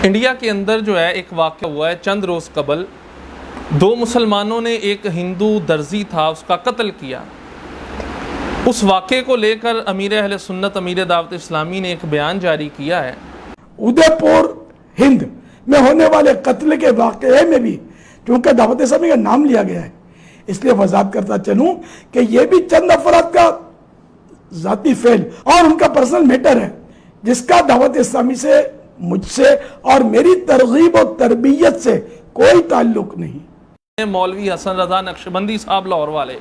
India کے اندر جو ہے ایک واقعہ ہوا ہے چند روز قبل، دو مسلمانوں نے ایک ہندو درزی تھا اس کا قتل کیا۔ اس واقعے کو لے کر امیر اہل سنت امیر دعوت اسلامی نے ایک بیان جاری کیا ہے۔ ادے پور ہند میں ہونے والے قتل کے واقعے میں بھی چونکہ دعوت اسلامی کا نام لیا گیا ہے، اس لیے وضاحت کرتا چلوں کہ یہ بھی چند افراد کا ذاتی فعل اور ان کا پرسنل میٹر ہے، جس کا دعوت اسلامی سے، مجھ سے اور میری ترغیب و تربیت سے کوئی تعلق نہیں۔ مولوی حسن رضا نقشبندی صاحب لاہور والے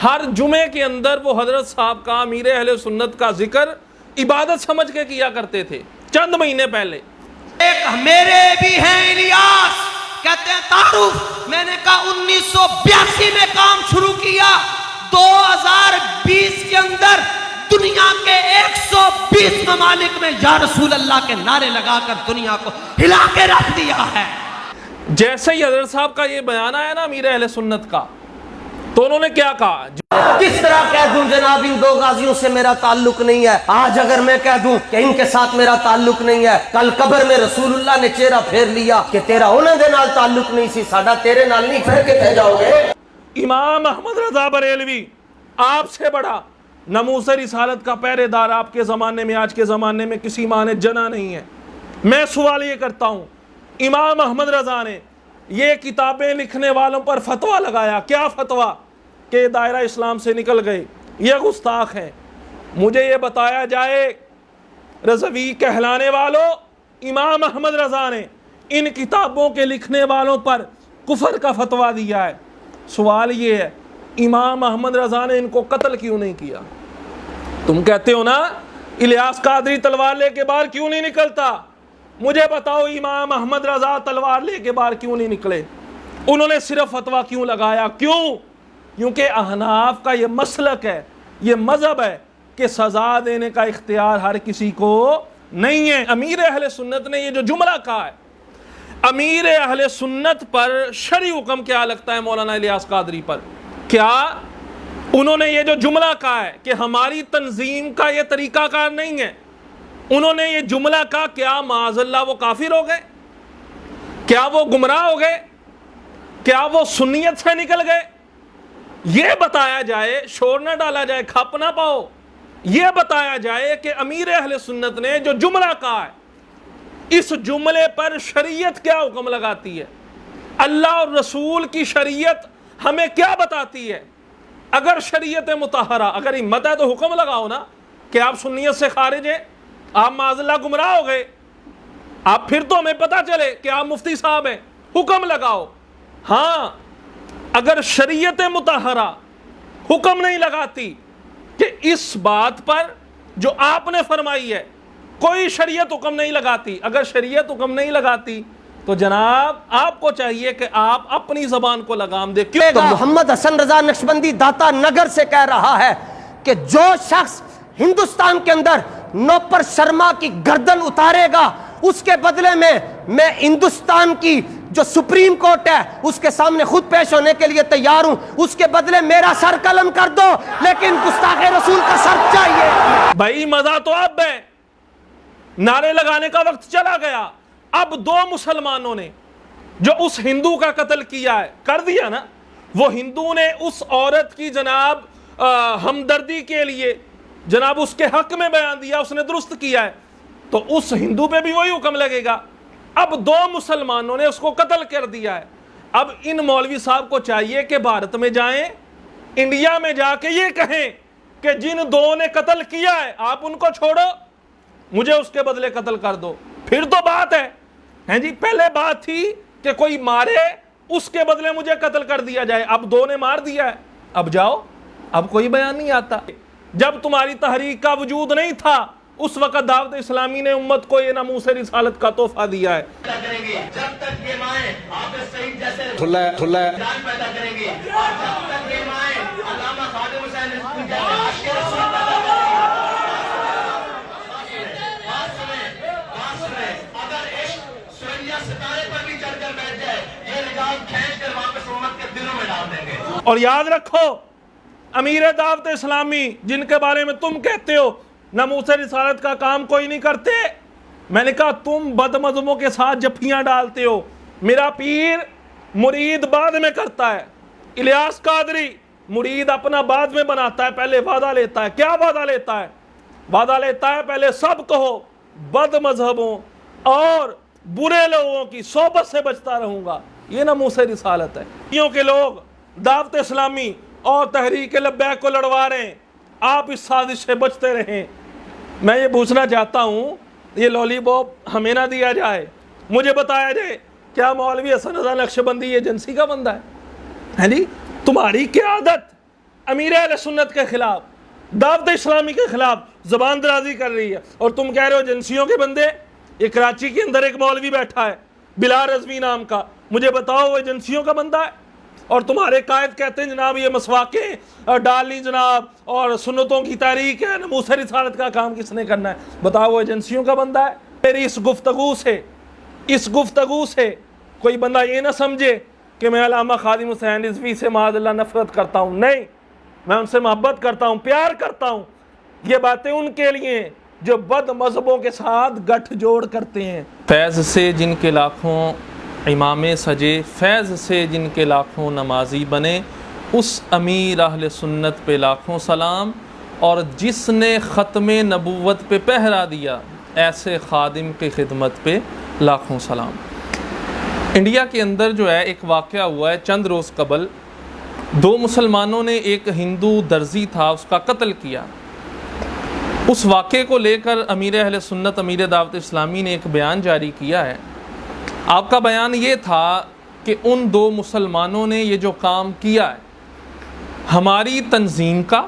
ہر جمعے کے اندر وہ حضرت صاحب کا، امیر اہل سنت کا ذکر عبادت سمجھ کے کیا کرتے تھے چند مہینے پہلے۔ ایک میرے بھی ہیں الیاس، کہتے ہیں تعارف، میں نے کہا 1982 میں کام شروع کیا، 2020 کے اندر دنیا کے 120 ممالک میں یا رسول اللہ کے نعرے لگا کر دنیا کو ہلا کے رکھ دیا ہے۔ جیسے ہی حضرت صاحب کا یہ بیان آیا نا امیر اہل سنت کا، تو انہوں نے کیا کہا؟ کس طرح کہہ دوں جناب ان دو غازیوں سے میرا تعلق نہیں ہے؟ آج اگر میں کہہ دوں کہ ان کے ساتھ میرا تعلق نہیں ہے، کل قبر میں رسول اللہ نے چہرہ پھیر لیا کہ تیرا انہوں دے نال تعلق نہیں سی، ساڈا تیرے نال نہیں، پھر کے کہہ جاؤ گے؟ امام احمد رضا بریلوی آپ سے بڑا ناموس رسالت کا پہرے دار آپ کے زمانے میں، آج کے زمانے میں کسی ماں نے جنا نہیں ہے۔ میں سوال یہ کرتا ہوں، امام احمد رضا نے یہ کتابیں لکھنے والوں پر فتویٰ لگایا، کیا فتویٰ؟ کہ دائرہ اسلام سے نکل گئے، یہ گستاخ ہیں۔ مجھے یہ بتایا جائے رضوی کہلانے والوں، امام احمد رضا نے ان کتابوں کے لکھنے والوں پر کفر کا فتویٰ دیا ہے۔ سوال یہ ہے، امام احمد رضا نے ان کو قتل کیوں نہیں کیا؟ تم کہتے ہو نا الیاس قادری تلوار لے کے باہر کیوں نہیں نکلتا، مجھے بتاؤ امام احمد رضا تلوار لے کے باہر کیوں نہیں نکلے؟ انہوں نے صرف فتویٰ کیوں لگایا؟ کیوں؟ کیونکہ احناف کا یہ مسلک ہے، یہ مذہب ہے کہ سزا دینے کا اختیار ہر کسی کو نہیں ہے۔ امیر اہل سنت نے یہ جو جملہ کہا ہے، امیر اہل سنت پر شرعی حکم کیا لگتا ہے مولانا الیاس قادری پر؟ کیا انہوں نے یہ جو جملہ کہا ہے کہ ہماری تنظیم کا یہ طریقہ کار نہیں ہے، انہوں نے یہ جملہ کہا، کیا معاذ اللہ وہ کافر ہو گئے؟ کیا وہ گمراہ ہو گئے؟ کیا وہ سنیت سے نکل گئے؟ یہ بتایا جائے، شور نہ ڈالا جائے، کھپ نہ پاؤ، یہ بتایا جائے کہ امیر اہل سنت نے جو جملہ کہا ہے، اس جملے پر شریعت کیا حکم لگاتی ہے، اللہ اور رسول کی شریعت ہمیں کیا بتاتی ہے؟ اگر شریعت مطہرہ، اگر ہمت ہے تو حکم لگاؤ نا کہ آپ سنیت سے خارج ہیں، آپ معاذ اللہ گمراہ ہو گئے، آپ پھر تو ہمیں پتہ چلے کہ آپ مفتی صاحب ہیں، حکم لگاؤ۔ ہاں، اگر شریعت مطہرہ حکم نہیں لگاتی کہ اس بات پر جو آپ نے فرمائی ہے، کوئی شریعت حکم نہیں لگاتی، اگر شریعت حکم نہیں لگاتی تو جناب آپ کو چاہیے کہ آپ اپنی زبان کو لگام دے۔ کیوں؟ محمد حسن رضا نقشبندی داتا نگر سے کہہ رہا ہے کہ جو شخص ہندوستان کے اندر نوپر شرما کی گردن اتارے گا، اس کے بدلے میں ہندوستان کی جو سپریم کورٹ ہے اس کے سامنے خود پیش ہونے کے لیے تیار ہوں، اس کے بدلے میرا سر قلم کر دو، لیکن گستاخ رسول کا سر چاہیے۔ بھائی مزہ تو اب ہے، نعرے لگانے کا وقت چلا گیا۔ اب دو مسلمانوں نے جو اس ہندو کا قتل کیا ہے، کر دیا نا، وہ ہندو نے اس عورت کی جناب ہمدردی کے لیے جناب اس کے حق میں بیان دیا، اس نے درست کیا ہے، تو اس ہندو پہ بھی وہی حکم لگے گا۔ اب دو مسلمانوں نے اس کو قتل کر دیا ہے، اب ان مولوی صاحب کو چاہیے کہ بھارت میں جائیں، انڈیا میں جا کے یہ کہیں کہ جن دو نے قتل کیا ہے آپ ان کو چھوڑو، مجھے اس کے بدلے قتل کر دو، پھر تو بات ہے جی۔ پہلے بات تھی کہ کوئی مارے اس کے بدلے مجھے قتل کر دیا جائے، اب دو نے مار دیا ہے، اب جاؤ، اب کوئی بیان نہیں آتا۔ جب تمہاری تحریک کا وجود نہیں تھا اس وقت دعوت اسلامی نے امت کو یہ ناموس رسالت کا تحفہ دیا ہے۔ جب تک یہ مائیں آپ سعید جیسے پیدا کریں گی، اور جب تک یہ مائیں علامہ خادم حسین کے عاشق رسول پیدا کریں گی۔ بات سنیں، اگر عشق سوریا ستارے پر بھی چڑھ کر بیٹھ جائے، یہ نجات کھینچ کر واپس امت کے دلوں میں ڈال دیں گے۔ اور یاد رکھو، امیر دعوت اسلامی جن کے بارے میں تم کہتے ہو ناموس رسالت کا کام کوئی نہیں کرتے، میں نے کہا تم بد مذہبوں کے ساتھ جفیاں ڈالتے ہو، میرا پیر مرید بعد میں کرتا ہے، الیاس قادری مرید اپنا بعد میں بناتا ہے، پہلے وعدہ لیتا ہے۔ کیا وعدہ لیتا ہے؟ وعدہ لیتا ہے پہلے سب کہو بد مذہبوں اور برے لوگوں کی صحبت سے بچتا رہوں گا، یہ ناموس رسالت ہے۔ کیوں کہ لوگ دعوت اسلامی اور تحریک لبیک کو لڑوا رہے ہیں، آپ اس سازش سے بچتے رہیں۔ میں یہ پوچھنا چاہتا ہوں، یہ لالی پاپ ہمیں نہ دیا جائے، مجھے بتایا جائے کیا مولوی حسن رضا نقشبندی یہ ایجنسی کا بندہ ہے جی؟ تمہاری قیادت امیر اہل سنت کے خلاف، دعوت اسلامی کے خلاف زبان درازی کر رہی ہے، اور تم کہہ رہے ہو ایجنسیوں کے بندے۔ یہ کراچی کے اندر ایک مولوی بیٹھا ہے بلال رضوی نام کا، مجھے بتاؤ وہ ایجنسیوں کا بندہ ہے؟ اور تمہارے قائد کہتے ہیں جناب یہ مسواکیں ڈالنی جناب اور سنتوں کی تحریک ہے، ناموس رسالت کا کام کس نے کرنا ہے؟ بتاؤ وہ ایجنسیوں کا بندہ ہے؟ میری اس گفتگو سے کوئی بندہ یہ نہ سمجھے کہ میں علامہ خادم حسین رضوی سے معاذ اللہ نفرت کرتا ہوں، نہیں، میں ان سے محبت کرتا ہوں، پیار کرتا ہوں۔ یہ باتیں ان کے لیے جو بد مذہبوں کے ساتھ گٹھ جوڑ کرتے ہیں۔ فیض سے جن کے لاکھوں امام سجے، فیض سے جن کے لاکھوں نمازی بنے، اس امیر اہل سنت پہ لاکھوں سلام، اور جس نے ختم نبوت پہ پہرا دیا، ایسے خادم کی خدمت پہ لاکھوں سلام۔ انڈیا کے اندر جو ہے ایک واقعہ ہوا ہے چند روز قبل، دو مسلمانوں نے ایک ہندو درزی تھا اس کا قتل کیا۔ اس واقعے کو لے کر امیر اہل سنت امیر دعوت اسلامی نے ایک بیان جاری کیا ہے۔ آپ کا بیان یہ تھا کہ ان دو مسلمانوں نے یہ جو کام کیا ہے ہماری تنظیم کا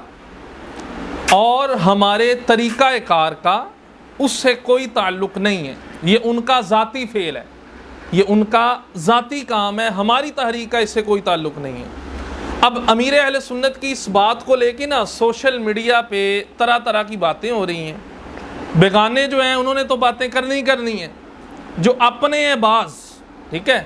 اور ہمارے طریقہ کار کا اس سے کوئی تعلق نہیں ہے، یہ ان کا ذاتی فعل ہے، یہ ان کا ذاتی کام ہے، ہماری تحریک کا اس سے کوئی تعلق نہیں ہے۔ اب امیر اہل سنت کی اس بات کو لے کے نا سوشل میڈیا پہ طرح طرح کی باتیں ہو رہی ہیں۔ بیگانے جو ہیں انہوں نے تو باتیں کرنی ہیں، جو اپنے ہیں باز، ٹھیک ہے،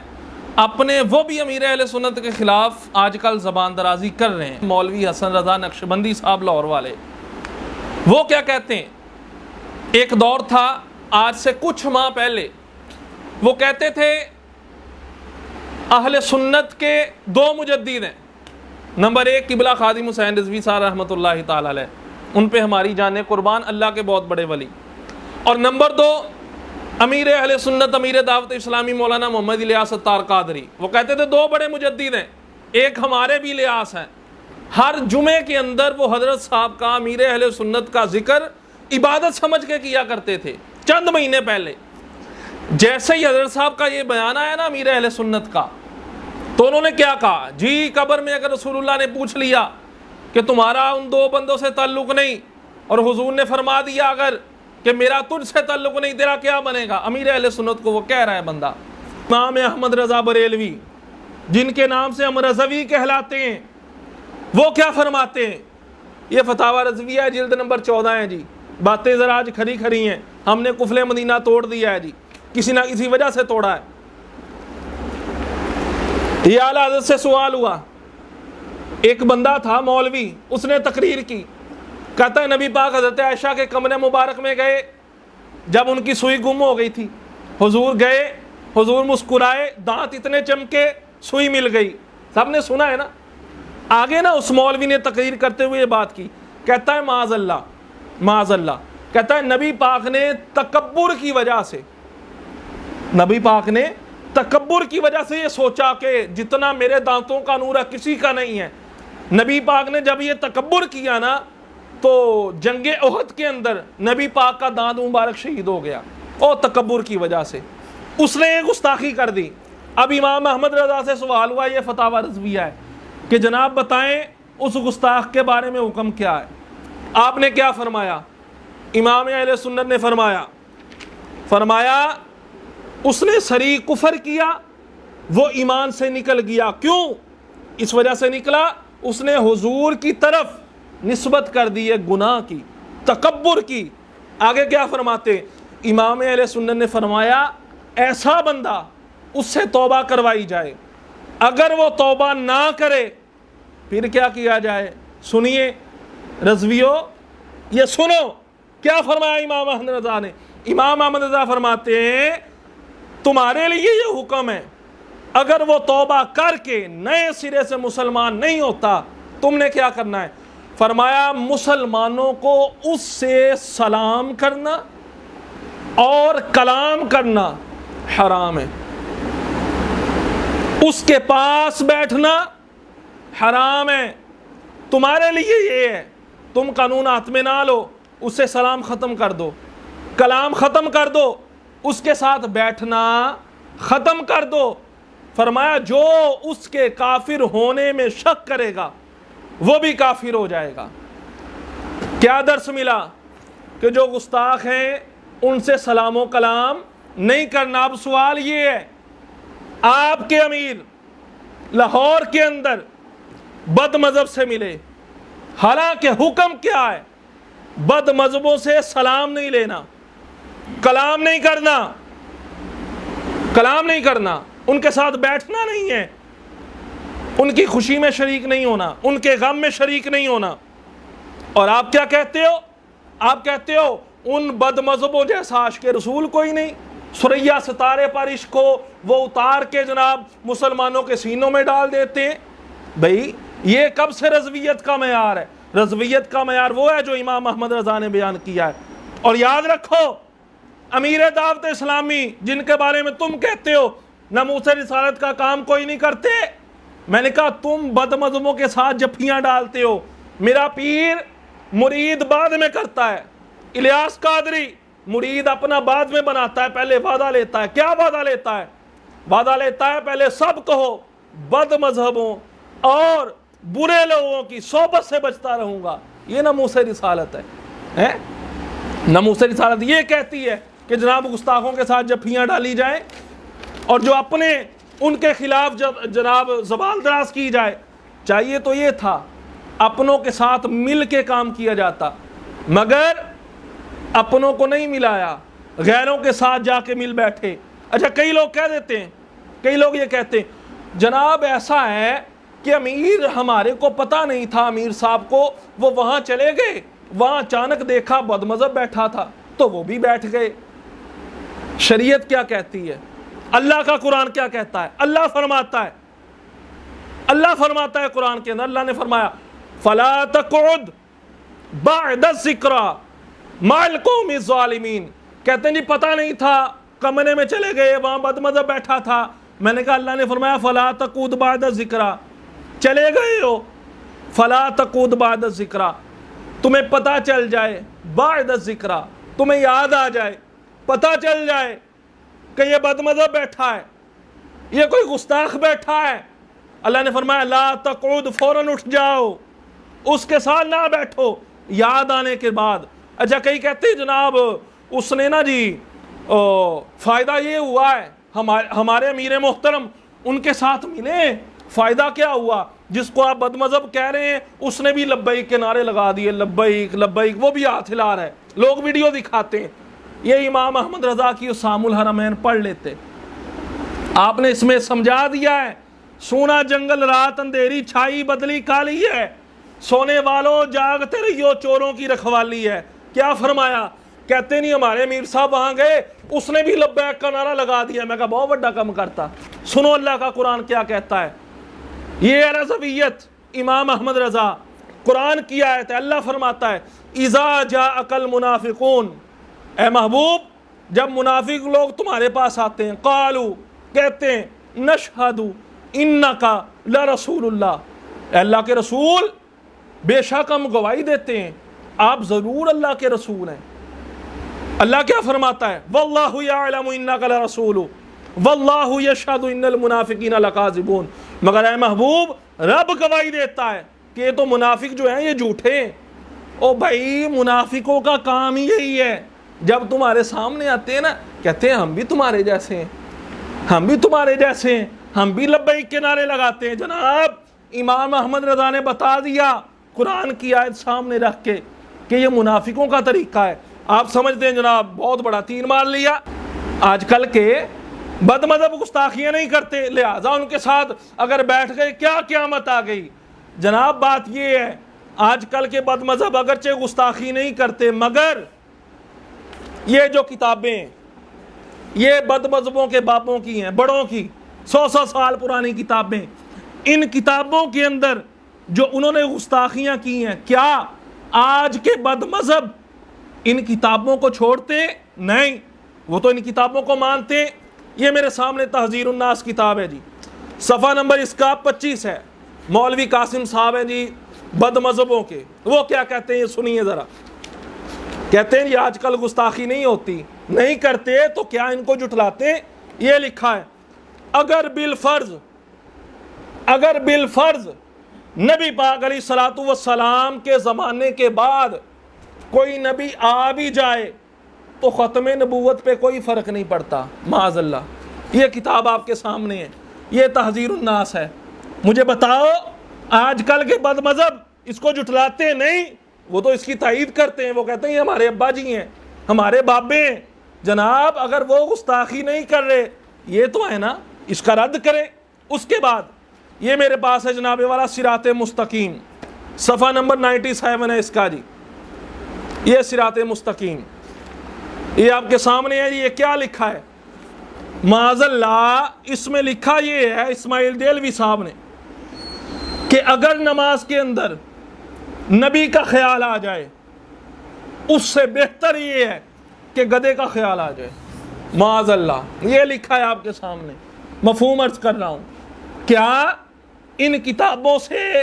اپنے وہ بھی امیر اہل سنت کے خلاف آج کل زبان درازی کر رہے ہیں۔ مولوی حسن رضا نقشبندی صاحب لاہور والے، وہ کیا کہتے ہیں، ایک دور تھا آج سے کچھ ماہ پہلے، وہ کہتے تھے اہل سنت کے دو مجدد ہیں، نمبر ایک قبلہ خادم حسین رضوی صاحب رحمۃ اللہ تعالی علیہ، ان پہ ہماری جانیں قربان، اللہ کے بہت بڑے ولی، اور نمبر دو امیر اہل سنت امیر دعوت اسلامی مولانا محمد الیاس ستار قادری۔ وہ کہتے تھے دو بڑے مجدد ہیں، ایک ہمارے بھی الیاس ہیں۔ ہر جمعے کے اندر وہ حضرت صاحب کا امیر اہل سنت کا ذکر عبادت سمجھ کے کیا کرتے تھے۔ چند مہینے پہلے جیسے ہی حضرت صاحب کا یہ بیان آیا نا امیر اہل سنت کا، تو انہوں نے کیا کہا، جی قبر میں اگر رسول اللہ نے پوچھ لیا کہ تمہارا ان دو بندوں سے تعلق نہیں، اور حضور نے فرما دیا اگر کہ میرا تجھ سے تعلق نہیں، تیرا کیا بنے گا؟ امیر اہل سنت کو وہ کہہ رہا ہے بندہ۔ امام احمد رضا بریلوی جن کے نام سے ہم رضوی کہلاتے ہیں، وہ کیا فرماتے ہیں؟ یہ فتاوی رضویہ ہے، جلد نمبر 14 ہے جی، باتیں ذرا آج کھری ہیں، ہم نے قفل مدینہ توڑ دیا ہے جی، کسی نہ کسی وجہ سے توڑا ہے۔ یہ اعلیٰ حضرت سے سوال ہوا، ایک بندہ تھا مولوی، اس نے تقریر کی، کہتا ہے نبی پاک حضرت عائشہ کے کمرے مبارک میں گئے جب ان کی سوئی گم ہو گئی تھی، حضور گئے، حضور مسکرائے، دانت اتنے چمکے، سوئی مل گئی۔ سب نے سنا ہے نا؟ آگے نا اس مولوی نے تقریر کرتے ہوئے یہ بات کی، کہتا ہے معاذ اللہ، کہتا ہے نبی پاک نے تکبر کی وجہ سے، نبی پاک نے تکبر کی وجہ سے یہ سوچا کہ جتنا میرے دانتوں کا نور ہے کسی کا نہیں ہے۔ نبی پاک نے جب یہ تکبر کیا نا تو جنگ احد کے اندر نبی پاک کا دانت مبارک شہید ہو گیا، اور تکبر کی وجہ سے اس نے یہ گستاخی کر دی۔ اب امام احمد رضا سے سوال ہوا، یہ فتاوی رضویہ ہے، کہ جناب بتائیں اس گستاخ کے بارے میں حکم کیا ہے؟ آپ نے کیا فرمایا؟ امام اہل سنت نے فرمایا اس نے صریح کفر کیا، وہ ایمان سے نکل گیا۔ کیوں؟ اس وجہ سے نکلا، اس نے حضور کی طرف نسبت کر دی ہے گناہ کی، تکبر کی۔ آگے کیا فرماتے؟ امام اہل سنت نے فرمایا ایسا بندہ اس سے توبہ کروائی جائے، اگر وہ توبہ نہ کرے پھر کیا کیا جائے؟ سنیے رضویو، یہ سنو کیا فرمایا امام احمد رضا نے، امام احمد رضا فرماتے ہیں تمہارے لیے یہ حکم ہے، اگر وہ توبہ کر کے نئے سرے سے مسلمان نہیں ہوتا تم نے کیا کرنا ہے؟ فرمایا مسلمانوں کو اس سے سلام کرنا اور کلام کرنا حرام ہے، اس کے پاس بیٹھنا حرام ہے۔ تمہارے لیے یہ ہے، تم قانون ہاتھ میں نہ لو، اسے سلام ختم کر دو، کلام ختم کر دو، اس کے ساتھ بیٹھنا ختم کر دو۔ فرمایا جو اس کے کافر ہونے میں شک کرے گا وہ بھی کافر ہو جائے گا۔ کیا درس ملا؟ کہ جو گستاخ ہیں ان سے سلام و کلام نہیں کرنا۔ اب سوال یہ ہے، آپ کے امیر لاہور کے اندر بد مذہب سے ملے، حالانکہ حکم کیا ہے؟ بد مذہبوں سے سلام نہیں لینا، کلام نہیں کرنا، کلام نہیں کرنا، ان کے ساتھ بیٹھنا نہیں ہے، ان کی خوشی میں شریک نہیں ہونا، ان کے غم میں شریک نہیں ہونا۔ اور آپ کیا کہتے ہو؟ آپ کہتے ہو ان بد مذہبوں جیسا عاشق رسول کوئی نہیں، ثریا ستارے پر عشق کو وہ اتار کے جناب مسلمانوں کے سینوں میں ڈال دیتے ہیں۔ بھئی یہ کب سے رضویت کا معیار ہے؟ رضویت کا معیار وہ ہے جو امام احمد رضا نے بیان کیا ہے۔ اور یاد رکھو امیر دعوت اسلامی جن کے بارے میں تم کہتے ہو ناموس رسالت کا کام کوئی نہیں کرتے، میں نے کہا تم بد مذہبوں کے ساتھ جفیاں ڈالتے ہو۔ میرا پیر مرید بعد میں کرتا ہے، الیاس قادری مرید اپنا بعد میں بناتا ہے، پہلے وعدہ لیتا ہے۔ کیا وعدہ لیتا ہے؟ وعدہ لیتا ہے پہلے سب کہو بد مذہبوں اور برے لوگوں کی صحبت سے بچتا رہوں گا۔ یہ ناموس رسالت ہے۔ ناموس رسالت یہ کہتی ہے کہ جناب گستاخوں کے ساتھ جفیاں ڈالی جائیں اور جو اپنے ان کے خلاف جناب زبان دراز کی جائے۔ چاہیے تو یہ تھا اپنوں کے ساتھ مل کے کام کیا جاتا، مگر اپنوں کو نہیں ملایا، غیروں کے ساتھ جا کے مل بیٹھے۔ اچھا کئی لوگ کہہ دیتے ہیں، کئی لوگ یہ کہتے ہیں جناب ایسا ہے کہ امیر ہمارے کو پتہ نہیں تھا، امیر صاحب کو وہ وہاں چلے گئے، وہاں اچانک دیکھا بد مذہب بیٹھا تھا تو وہ بھی بیٹھ گئے۔ شریعت کیا کہتی ہے؟ اللہ کا قرآن کیا کہتا ہے؟ اللہ فرماتا ہے قرآن کے اندر، اللہ نے فرمایا فَلَا تَقْعُدْ بَعْدَ الذِّكْرَىٰ مَعَ الْقَوْمِ الظَّالِمِينَ۔ کہتے ہیں جی پتہ نہیں تھا، کمرے میں چلے گئے، وہاں بد مذہب بیٹھا تھا۔ میں نے کہا اللہ نے فرمایا فَلَا تَقْعُدْ بَعْدَ الذِّكْرَىٰ، چلے گئے ہو فَلَا تَقْعُدْ بَعْدَ الذِّكْرَىٰ، تمہیں پتہ چل جائے، بعد الذِّكْرَىٰ تمہیں یاد آ جائے، پتہ چل جائے کہ یہ بد مذہب بیٹھا ہے، یہ کوئی گستاخ بیٹھا ہے۔ اللہ نے فرمایا لا تقعد، فوراً اٹھ جاؤ، اس کے ساتھ نہ بیٹھو یاد آنے کے بعد۔ اچھا کئی کہتے ہیں جناب اس نے نا جی فائدہ یہ ہوا ہے، ہمارے امیر محترم ان کے ساتھ ملے، فائدہ کیا ہوا؟ جس کو آپ بد مذہب کہہ رہے ہیں اس نے بھی لبیک کے نعرے لگا دیے، لبیک لبیک، وہ بھی ہاتھ ہلا رہا ہے، لوگ ویڈیو دکھاتے ہیں۔ یہ امام احمد رضا کی اسام الحرمین پڑھ لیتے، آپ نے اس میں سمجھا دیا ہے سونا جنگل رات اندھیری چھائی بدلی کالی ہے، سونے والوں جاگتے رہیو چوروں کی رکھوالی ہے۔ کیا فرمایا؟ کہتے نہیں ہمارے امیر صاحب وہاں گئے اس نے بھی لبیک کا نعرہ لگا دیا۔ میں کہا بہت بڑا کم کرتا۔ سنو اللہ کا قرآن کیا کہتا ہے، یہ رضویت امام احمد رضا قرآن کی آیت ہے۔ اللہ فرماتا ہے اذا جاءک المنافقون، اے محبوب جب منافق لوگ تمہارے پاس آتے ہیں، قالو کہتے ہیں نشہد انکا لرسول اللہ، اے اللہ کے رسول بے شک ہم گواہی دیتے ہیں آپ ضرور اللہ کے رسول ہیں۔ اللہ کیا فرماتا ہے واللہ یعلم انکا لرسول واللہ یشہد ان المنافقین لکاذبون، مگر اے محبوب رب گواہی دیتا ہے کہ یہ تو منافق جو ہیں یہ جھوٹے ہیں۔ او بھائی منافقوں کا کام ہی یہی ہے، جب تمہارے سامنے آتے ہیں نا کہتے ہیں ہم بھی تمہارے جیسے ہیں، ہم بھی تمہارے جیسے ہیں، ہم بھی لبیک کے نعرے لگاتے ہیں۔ جناب امام احمد رضا نے بتا دیا قرآن کی آیت سامنے رکھ کے کہ یہ منافقوں کا طریقہ ہے۔ آپ سمجھتے ہیں جناب بہت بڑا تیر مار لیا۔ آج کل کے بد مذہب گستاخیاں نہیں کرتے، لہٰذا ان کے ساتھ اگر بیٹھ گئے کیا قیامت آ گئی۔ جناب بات یہ ہے آج کل کے بد مذہب اگرچہ گستاخی نہیں کرتے مگر یہ جو کتابیں یہ بد مذہبوں کے باپوں کی ہیں، بڑوں کی، 100 سال پرانی کتابیں، ان کتابوں کے اندر جو انہوں نے گستاخیاں کی ہیں، کیا آج کے بد مذہب ان کتابوں کو چھوڑتے؟ نہیں، وہ تو ان کتابوں کو مانتے۔ یہ میرے سامنے تحذیر الناس کتاب ہے جی، صفحہ نمبر اس کا 25 ہے، مولوی قاسم صاحب ہیں جی بد مذہبوں کے، وہ کیا کہتے ہیں یہ سنیے ذرا۔ کہتے ہیں یہ آج کل گستاخی نہیں ہوتی، نہیں کرتے تو کیا ان کو جھٹلاتے؟ یہ لکھا ہے اگر بالفرض نبی پاک علیہ الصلوۃ والسلام کے زمانے کے بعد کوئی نبی آ بھی جائے تو ختم نبوت پہ کوئی فرق نہیں پڑتا، معاذ اللہ۔ یہ کتاب آپ کے سامنے ہے، یہ تحذیر الناس ہے۔ مجھے بتاؤ آج کل کے بد مذہب اس کو جھٹلاتے نہیں؟ وہ تو اس کی تائید کرتے ہیں، وہ کہتے ہیں یہ ہمارے ابا جی ہیں، ہمارے بابے ہیں۔ جناب اگر وہ گستاخی نہیں کر رہے، یہ تو ہے نا، اس کا رد کریں۔ اس کے بعد یہ میرے پاس ہے جناب والا صراط مستقیم، صفحہ نمبر 97 ہے اس کا جی، یہ صراط مستقیم، یہ آپ کے سامنے ہے۔ یہ کیا لکھا ہے؟ معاذ اللہ اس میں لکھا یہ ہے اسماعیل دیلوی صاحب نے کہ اگر نماز کے اندر نبی کا خیال آ جائے اس سے بہتر یہ ہے کہ گدھے کا خیال آ جائے، معاذ اللہ۔ یہ لکھا ہے آپ کے سامنے، مفہوم عرض کر رہا ہوں۔ کیا ان کتابوں سے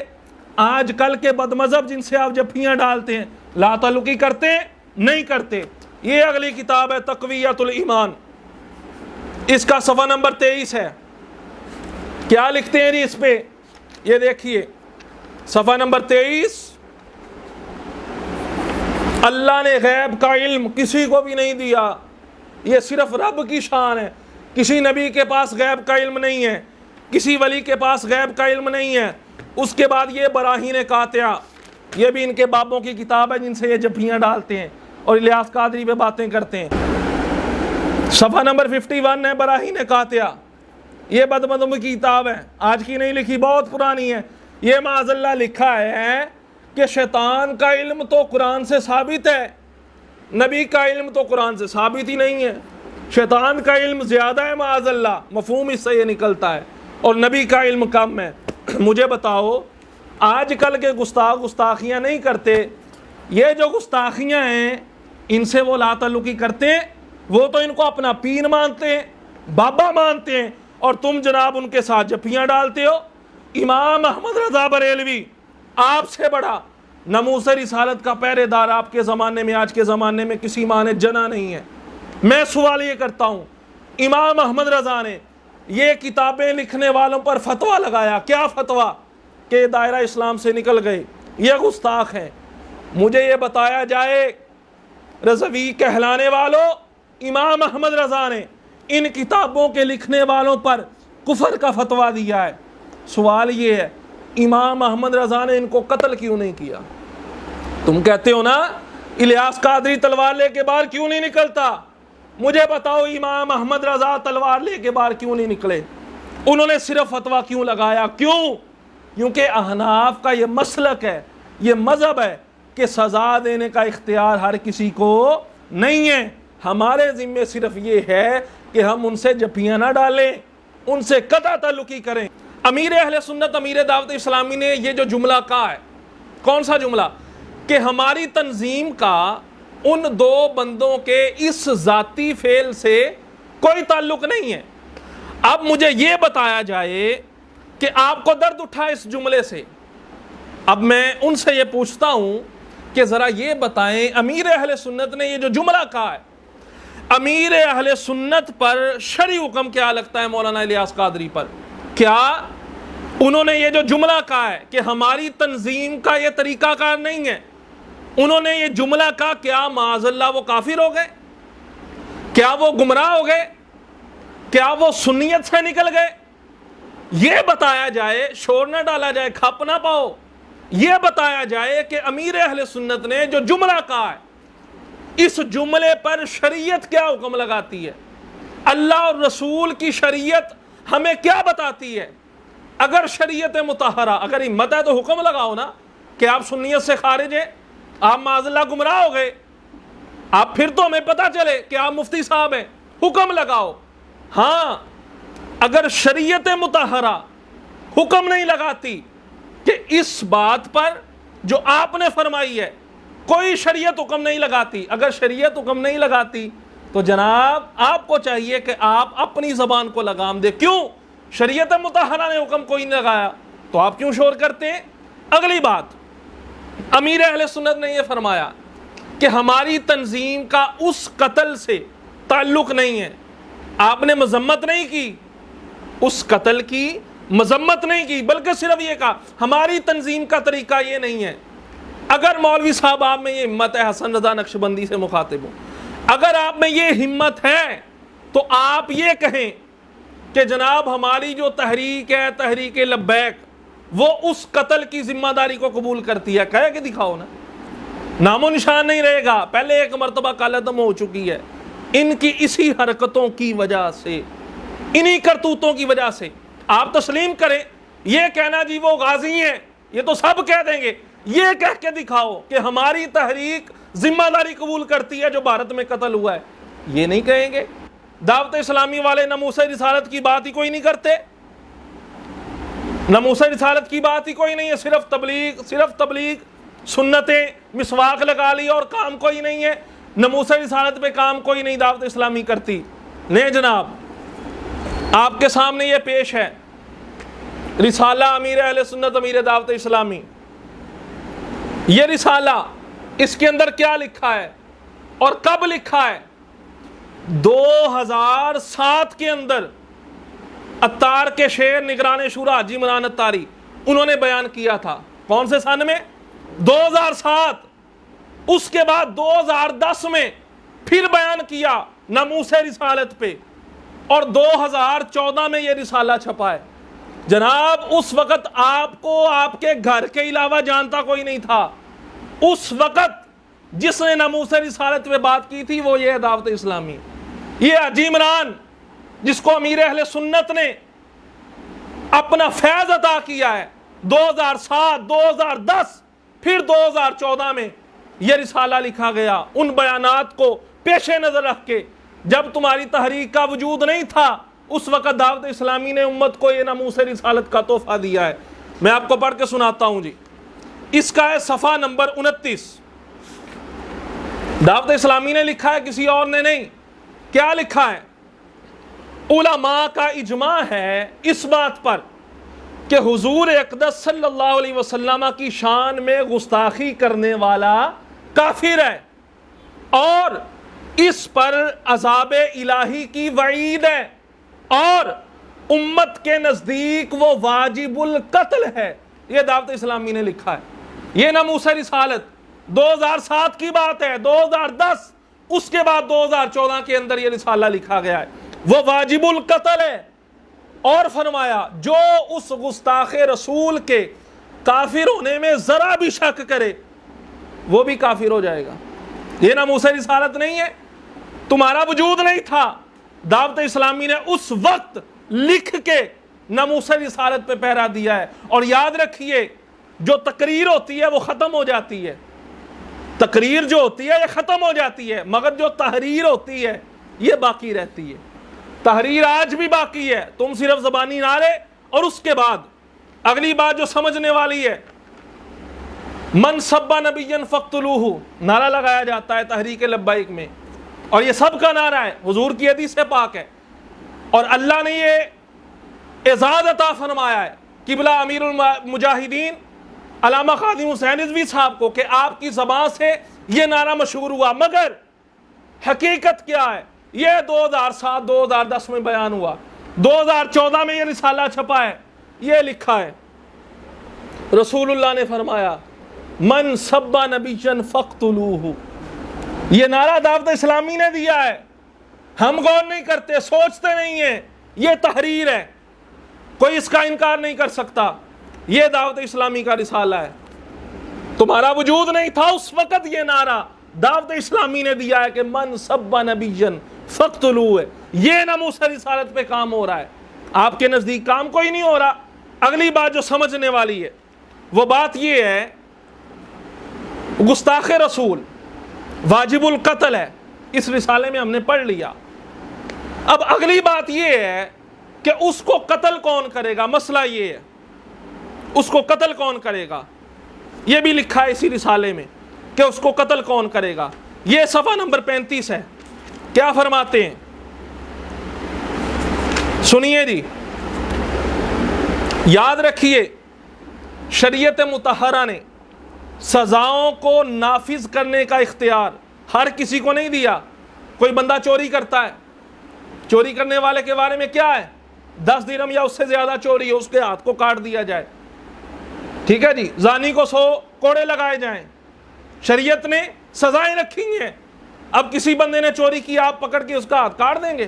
آج کل کے بد مذہب جن سے آپ جفیاں ڈالتے ہیں لا تعلقی کرتے ہیں؟ نہیں کرتے۔ یہ اگلی کتاب ہے تقویۃ الایمان، اس کا صفحہ نمبر 23 ہے۔ کیا لکھتے ہیں جی اس پہ؟ یہ دیکھیے صفحہ نمبر 23، اللہ نے غیب کا علم کسی کو بھی نہیں دیا، یہ صرف رب کی شان ہے۔ کسی نبی کے پاس غیب کا علم نہیں ہے، کسی ولی کے پاس غیب کا علم نہیں ہے۔ اس کے بعد یہ براہین قاطعہ، یہ بھی ان کے بابوں کی کتاب ہے جن سے یہ جفیاں ڈالتے ہیں اور الیاس قادری پہ باتیں کرتے ہیں۔ صفحہ نمبر 51 ہے براہین قاطعہ، یہ بد مذہب کی کتاب ہے، آج کی نہیں لکھی، بہت پرانی ہے۔ یہ معاذ اللہ لکھا ہے کہ شیطان کا علم تو قرآن سے ثابت ہے، نبی کا علم تو قرآن سے ثابت ہی نہیں ہے۔ شیطان کا علم زیادہ ہے معاذ اللہ، مفہوم اس سے یہ نکلتا ہے، اور نبی کا علم کم ہے۔ مجھے بتاؤ آج کل کے گستاخ گستاخیاں نہیں کرتے، یہ جو گستاخیاں ہیں ان سے وہ لا تعلقی کرتے ہیں، وہ تو ان کو اپنا پیر مانتے ہیں، بابا مانتے ہیں، اور تم جناب ان کے ساتھ جفیاں ڈالتے ہو۔ امام احمد رضا بریلوی آپ سے بڑا ناموس رسالت کا پہرے دار آپ کے زمانے میں آج کے زمانے میں کسی ماں نے جنا نہیں ہے۔ میں سوال یہ کرتا ہوں، امام احمد رضا نے یہ کتابیں لکھنے والوں پر فتویٰ لگایا، کیا فتویٰ؟ کہ دائرہ اسلام سے نکل گئے، یہ گستاخ ہیں۔ مجھے یہ بتایا جائے رضوی کہلانے والوں، امام احمد رضا نے ان کتابوں کے لکھنے والوں پر کفر کا فتویٰ دیا ہے۔ سوال یہ ہے امام احمد رضا نے ان کو قتل کیوں نہیں کیا؟ تم کہتے ہو نا الیاس قادری تلوار لے کے باہر کیوں نہیں نکلتا، مجھے بتاؤ امام احمد رضا تلوار لے کے باہر کیوں نہیں نکلے؟ انہوں نے صرف فتویٰ کیوں لگایا؟ کیوں؟ کیونکہ احناف کا یہ مسلک ہے، یہ مذہب ہے کہ سزا دینے کا اختیار ہر کسی کو نہیں ہے۔ ہمارے ذمے صرف یہ ہے کہ ہم ان سے جفیاں نہ ڈالیں، ان سے قطع تعلقی کریں۔ امیر اہل سنت امیر دعوت اسلامی نے یہ جو جملہ کہا ہے، کون سا جملہ؟ کہ ہماری تنظیم کا ان دو بندوں کے اس ذاتی فعل سے کوئی تعلق نہیں ہے۔ اب مجھے یہ بتایا جائے کہ آپ کو درد اٹھا اس جملے سے، اب میں ان سے یہ پوچھتا ہوں کہ ذرا یہ بتائیں امیر اہل سنت نے یہ جو جملہ کہا ہے، امیر اہل سنت پر شرعی حکم کیا لگتا ہے مولانا الیاس قادری پر؟ کیا انہوں نے یہ جو جملہ کہا ہے کہ ہماری تنظیم کا یہ طریقہ کار نہیں ہے، انہوں نے یہ جملہ کہا، کیا معاذ اللہ وہ کافر ہو گئے؟ کیا وہ گمراہ ہو گئے؟ کیا وہ سنیت سے نکل گئے؟ یہ بتایا جائے، شور نہ ڈالا جائے، کھپ نہ پاؤ، یہ بتایا جائے کہ امیر اہل سنت نے جو جملہ کہا ہے اس جملے پر شریعت کیا حکم لگاتی ہے، اللہ اور رسول کی شریعت ہمیں کیا بتاتی ہے؟ اگر شریعت مطہرہ اگر ہمت ہے تو حکم لگاؤ نا کہ آپ سنیت سے خارج ہیں، آپ معاذ اللہ گمراہ ہو گئے۔ آپ پھر تو ہمیں پتا چلے کہ آپ مفتی صاحب ہیں, حکم لگاؤ. ہاں اگر شریعت مطہرہ حکم نہیں لگاتی کہ اس بات پر جو آپ نے فرمائی ہے, کوئی شریعت حکم نہیں لگاتی, اگر شریعت حکم نہیں لگاتی تو جناب آپ کو چاہیے کہ آپ اپنی زبان کو لگام دے. کیوں؟ شریعت مطہرہ نے حکم کوئی نہیں لگایا تو آپ کیوں شور کرتے ہیں؟ اگلی بات, امیر اہل سنت نے یہ فرمایا کہ ہماری تنظیم کا اس قتل سے تعلق نہیں ہے. آپ نے مذمت نہیں کی, اس قتل کی مذمت نہیں کی, بلکہ صرف یہ کہا ہماری تنظیم کا طریقہ یہ نہیں ہے. اگر مولوی صاحب آپ میں یہ ہمت ہے, حسن رضا نقشبندی سے مخاطب ہوں, اگر آپ میں یہ ہمت ہے تو آپ یہ کہیں کہ جناب ہماری جو تحریک ہے, تحریک لبیک, وہ اس قتل کی ذمہ داری کو قبول کرتی ہے. کہے کہ دکھاؤ نا, نام و نشان نہیں رہے گا. پہلے ایک مرتبہ کالعدم ہو چکی ہے ان کی اسی حرکتوں کی وجہ سے, انہی کرتوتوں کی وجہ سے. آپ تسلیم کریں, یہ کہنا جی وہ غازی ہیں, یہ تو سب کہہ دیں گے, یہ کہہ کے دکھاؤ کہ ہماری تحریک ذمہ داری قبول کرتی ہے جو بھارت میں قتل ہوا ہے, یہ نہیں کہیں گے. دعوت اسلامی والے ناموس رسالت کی بات ہی کوئی نہیں کرتے, ناموس رسالت کی بات ہی کوئی نہیں ہے, صرف تبلیغ سنتیں, مسواک لگا لی اور کام کوئی نہیں ہے. ناموس رسالت پہ کام کوئی نہیں دعوت اسلامی کرتی. نہیں جناب, آپ کے سامنے یہ پیش ہے رسالہ امیر اہل سنت امیر دعوت اسلامی. یہ رسالہ, اس کے اندر کیا لکھا ہے اور کب لکھا ہے؟ 2007 کے اندر عطار کے شعر نگران شورا حاجی عمران عطاری انہوں نے بیان کیا تھا. کون سے سن میں؟ 2007. اس کے بعد 2010 میں پھر بیان کیا ناموس رسالت پہ, اور 2014 میں یہ رسالہ چھپا ہے. جناب اس وقت آپ کو آپ کے گھر کے علاوہ جانتا کوئی نہیں تھا. اس وقت جس نے ناموس رسالت پہ بات کی تھی وہ یہ دعوت اسلامی. یہ حاجی عمران جس کو امیر اہل سنت نے اپنا فیض عطا کیا ہے 2007, 2010, پھر 2014 میں یہ رسالہ لکھا گیا. ان بیانات کو پیش نظر رکھ کے, جب تمہاری تحریک کا وجود نہیں تھا اس وقت دعوت اسلامی نے امت کو یہ ناموس رسالت کا تحفہ دیا ہے. میں آپ کو پڑھ کے سناتا ہوں جی. اس کا ہے صفحہ نمبر 29. دعوت اسلامی نے لکھا ہے, کسی اور نے نہیں. کیا لکھا ہے؟ علماء کا اجماع ہے اس بات پر کہ حضور اقدس صلی اللہ علیہ وسلم کی شان میں گستاخی کرنے والا کافر ہے, اور اس پر عذاب الہی کی وعید ہے, اور امت کے نزدیک وہ واجب القتل ہے. یہ دعوت اسلامی نے لکھا ہے. یہ ناموس رسالت 2007 کی بات ہے, 2010, اس کے بعد 2014 کے اندر یہ رسالہ لکھا گیا ہے. وہ واجب القتل ہے. اور فرمایا جو اس گستاخ رسول کے کافر ہونے میں ذرا بھی شک کرے وہ بھی کافر ہو جائے گا. یہ ناموس رسالت نہیں ہے, تمہارا وجود نہیں تھا. دعوت اسلامی نے اس وقت لکھ کے ناموس رسالت پہ پہرا دیا ہے. اور یاد رکھیے جو تقریر ہوتی ہے وہ ختم ہو جاتی ہے, تقریر جو ہوتی ہے یہ ختم ہو جاتی ہے, مگر جو تحریر ہوتی ہے یہ باقی رہتی ہے. تحریر آج بھی باقی ہے, تم صرف زبانی نعرے. اور اس کے بعد اگلی بات جو سمجھنے والی ہے, من سب نبی فاقتلوہ نعرہ لگایا جاتا ہے تحریک لبیک میں, اور یہ سب کا نعرہ ہے, حضور کی حدیث پاک ہے, اور اللہ نے یہ اعزاز عطا فرمایا ہے قبلہ امیر المجاہدین علامہ خادم حسین رضوی صاحب کو کہ آپ کی زبان سے یہ نعرہ مشہور ہوا. مگر حقیقت کیا ہے؟ یہ 2007, 2010 میں بیان ہوا. 2014 میں یہ رسالہ چھپا ہے. یہ لکھا ہے رسول اللہ نے فرمایا من سب نبی فاقتلوہ. یہ نعرہ دعوت اسلامی نے دیا ہے, ہم غور نہیں کرتے, سوچتے نہیں ہیں. یہ تحریر ہے, کوئی اس کا انکار نہیں کر سکتا. یہ دعوت اسلامی کا رسالہ ہے. تمہارا وجود نہیں تھا اس وقت, یہ نعرہ دعوت اسلامی نے دیا ہے کہ من سب نبی فاقتلوہ. یہ ناموس رسالت پہ کام ہو رہا ہے, آپ کے نزدیک کام کوئی نہیں ہو رہا. اگلی بات جو سمجھنے والی ہے وہ بات یہ ہے, گستاخ رسول واجب القتل ہے، اس رسالے میں ہم نے پڑھ لیا۔ اب اگلی بات یہ ہے کہ اس کو قتل کون کرے گا، مسئلہ یہ ہے اس کو قتل کون کرے گا، یہ بھی لکھا ہے اسی رسالے میں کہ اس کو قتل کون کرے گا۔ یہ صفحہ نمبر 35 ہے، کیا فرماتے ہیں، سنیے جی، یاد رکھیے شریعت مطہرہ نے سزاؤں کو نافذ کرنے کا اختیار ہر کسی کو نہیں دیا۔ کوئی بندہ چوری کرتا ہے، چوری کرنے والے کے بارے میں کیا ہے، 10 درہم یا اس سے زیادہ چوری ہو اس کے ہاتھ کو کاٹ دیا جائے، ٹھیک ہے جی، زانی کو 100 کوڑے لگائے جائیں، شریعت نے سزائیں رکھی ہیں۔ اب کسی بندے نے چوری کی، آپ پکڑ کے اس کا ہاتھ کاٹ دیں گے؟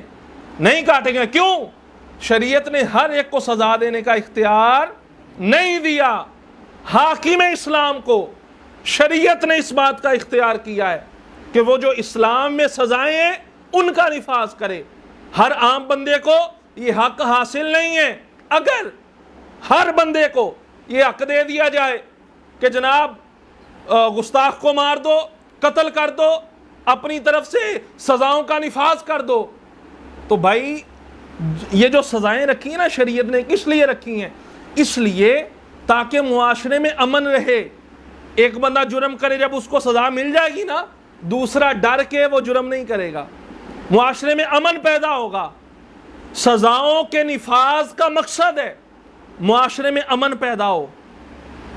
نہیں کاٹیں گے، کیوں؟ شریعت نے ہر ایک کو سزا دینے کا اختیار نہیں دیا۔ حاکم اسلام کو شریعت نے اس بات کا اختیار کیا ہے کہ وہ جو اسلام میں سزائیں ہیں ان کا نفاذ کرے۔ ہر عام بندے کو یہ حق حاصل نہیں ہے۔ اگر ہر بندے کو یہ حق دے دیا جائے کہ جناب گستاخ کو مار دو، قتل کر دو، اپنی طرف سے سزاؤں کا نفاذ کر دو، تو بھائی یہ جو سزائیں رکھی ہیں نا شریعت نے، کس لیے رکھی ہیں؟ اس لیے تاکہ معاشرے میں امن رہے۔ ایک بندہ جرم کرے، جب اس کو سزا مل جائے گی نا، دوسرا ڈر کے وہ جرم نہیں کرے گا، معاشرے میں امن پیدا ہوگا۔ سزاؤں کے نفاذ کا مقصد ہے معاشرے میں امن پیدا ہو۔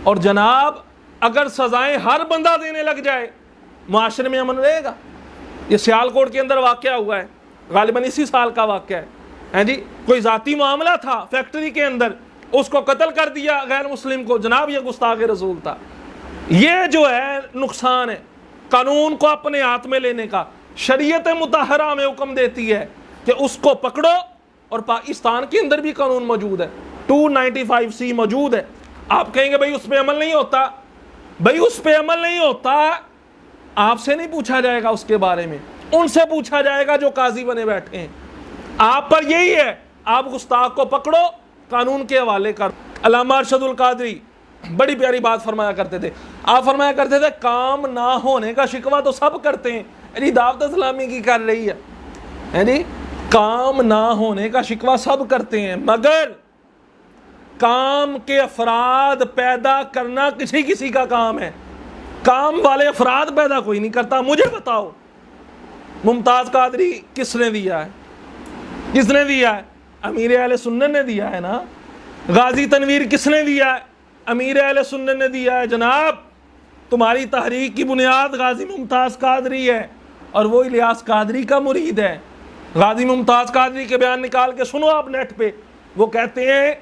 اور جناب اگر سزائیں ہر بندہ دینے لگ جائے، معاشرے میں امن رہے گا۔ یہ سیالکوٹ کے اندر واقعہ ہوا ہے، غالباً اسی سال کا واقعہ ہے جی۔ کوئی ذاتی معاملہ تھا فیکٹری کے اندر، اس کو قتل کر دیا غیر مسلم کو، جناب یہ گستاخ رسول تھا۔ یہ جو ہے نقصان ہے قانون کو اپنے ہاتھ میں لینے کا۔ شریعت مطہرہ میں حکم دیتی ہے کہ اس کو پکڑو، اور پاکستان کے اندر بھی قانون موجود ہے، 295C موجود ہے۔ آپ کہیں گے بھائی اس پہ عمل نہیں ہوتا، بھائی اس پہ عمل نہیں ہوتا، آپ سے نہیں پوچھا جائے گا اس کے بارے میں، ان سے پوچھا جائے گا جو قاضی بنے بیٹھے ہیں۔ آپ پر یہی ہے، آپ گستاخ کو پکڑو، قانون کے حوالے کر۔ علامہ ارشد القادری بڑی پیاری بات فرمایا کرتے تھے، آپ فرمایا کرتے تھے کام نہ ہونے کا شکوہ تو سب کرتے ہیں، یعنی دعوت اسلامی کی کر رہی ہے، یعنی کام نہ ہونے کا شکوہ سب کرتے ہیں، مگر کام کے افراد پیدا کرنا کسی کسی کا کام ہے۔ کام والے افراد پیدا کوئی نہیں کرتا۔ مجھے بتاؤ ممتاز قادری کس نے دیا ہے؟ کس نے دیا ہے؟ امیر اہل سنت نے دیا ہے نا۔ غازی تنویر کس نے دیا ہے؟ امیر اہل سنت نے دیا ہے۔ جناب تمہاری تحریک کی بنیاد غازی ممتاز قادری ہے، اور وہ الیاس قادری کا مرید ہے۔ غازی ممتاز قادری کے بیان نکال کے سنو آپ نیٹ پہ، وہ کہتے ہیں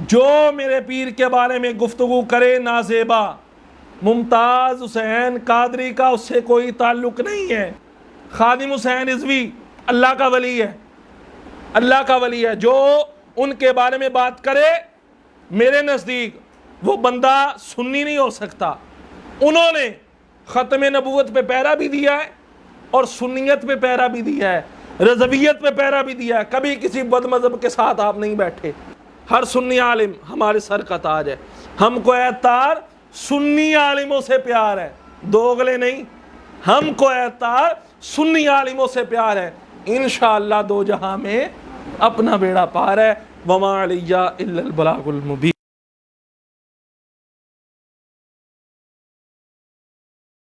جو میرے پیر کے بارے میں گفتگو کرے نازیبا، ممتاز حسین قادری کا اس سے کوئی تعلق نہیں ہے۔ خادم حسین رضوی اللہ کا ولی ہے، اللہ کا ولی ہے، جو ان کے بارے میں بات کرے میرے نزدیک وہ بندہ سنی نہیں ہو سکتا۔ انہوں نے ختم نبوت پہ پیرا بھی دیا ہے اور سنیت پہ پیرا بھی دیا ہے، رضویت پہ پیرا بھی دیا ہے۔ کبھی کسی بد مذہب کے ساتھ آپ نہیں بیٹھے۔ ہر سنی عالم ہمارے سر کا تاج ہے، ہم کو اعتبار سنی عالموں سے پیار ہے، دوغلے نہیں۔ ہم کو اعتبار سنی عالموں سے پیار ہے، انشاءاللہ دو جہاں میں اپنا بیڑا پار ہے۔ وما علیہ الا البلاغ المبین۔